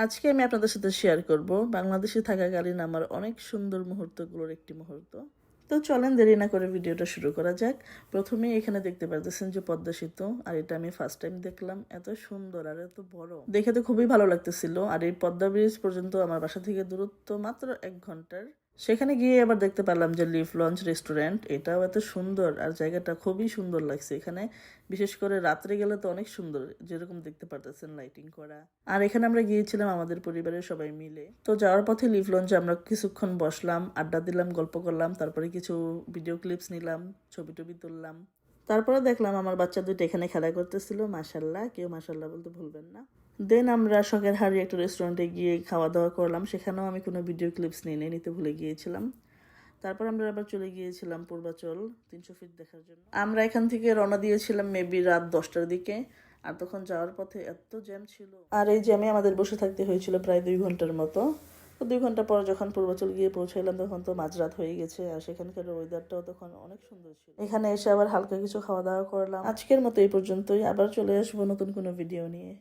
আজকে আমি আপনাদের সাথে শেয়ার করব বাংলাদেশে থাকাকালীন আমার অনেক সুন্দর মুহূর্তগুলোর একটি মুহূর্ত। তো চলেন দেরি না করে ভিডিওটা শুরু করা যাক। প্রথমেই এখানে দেখতে পারতেছেন যে পদ্মা সেতু, আর এটা আমি ফার্স্ট টাইম দেখলাম। এত সুন্দর আর এত বড়, দেখে তো খুবই ভালো লাগতেছিল। আর এই পদ্মা ব্রিজ পর্যন্ত আমার বাসা থেকে দূরত্ব মাত্র 1 ঘন্টার। সেখানে গিয়ে আবার দেখতে পারলাম যে লিফ লঞ্চ রেস্টুরেন্ট, এটাও এত সুন্দর আর জায়গাটা খুবই সুন্দর লাগছে। এখানে বিশেষ করে রাত্রে গেলে তো অনেক সুন্দর, যেরকম দেখতে পারতেছেন লাইটিং করা। আর এখানে আমরা গিয়েছিলাম আমাদের পরিবারের সবাই মিলে। তো যাওয়ার পথে লিফ লঞ্চে আমরা কিছুক্ষণ বসলাম, আড্ডা দিলাম, গল্প করলাম, তারপরে কিছু ভিডিও ক্লিপস নিলাম, ছবি টবি তুললাম। তারপরে দেখলাম আমার বাচ্চা দুটো এখানে খেলা করতেছিল। মাশাল্লাহ, কেউ মাশাল্লাহ বলতে ভুলবেন না। দেন আমরা শখের হাড়ি একটা রেস্টুরেন্টে গিয়ে খাওয়া দাওয়া করলাম। সেখানেও আমি কোনো ভিডিও ক্লিপস নিতে ভুলে গিয়েছিলাম। তারপর আমরা আবার চলে গিয়েছিলাম পূর্বাচল 300 ফিট দেখার জন্য। আমরা এখান থেকে রওনা দিয়েছিলাম মেবি রাত 10টার দিকে। আর তখন যাওয়ার পথে এত জ্যাম ছিল, আর এই জ্যামে আমাদের বসে থাকতে হয়েছিল প্রায় 2 ঘন্টার মতো। তো 2 ঘন্টা পর যখন পূর্বাচল গিয়ে পৌঁছাইলাম তখন তো মাঝরাত হয়ে গেছে, আর সেখানকার ওয়েদারটাও তখন অনেক সুন্দর ছিল। এখানে এসে আবার হালকা কিছু খাওয়া দাওয়া করলাম। আজকের মতো এই পর্যন্তই, আবার চলে আসবো নতুন কোনো ভিডিও নিয়ে।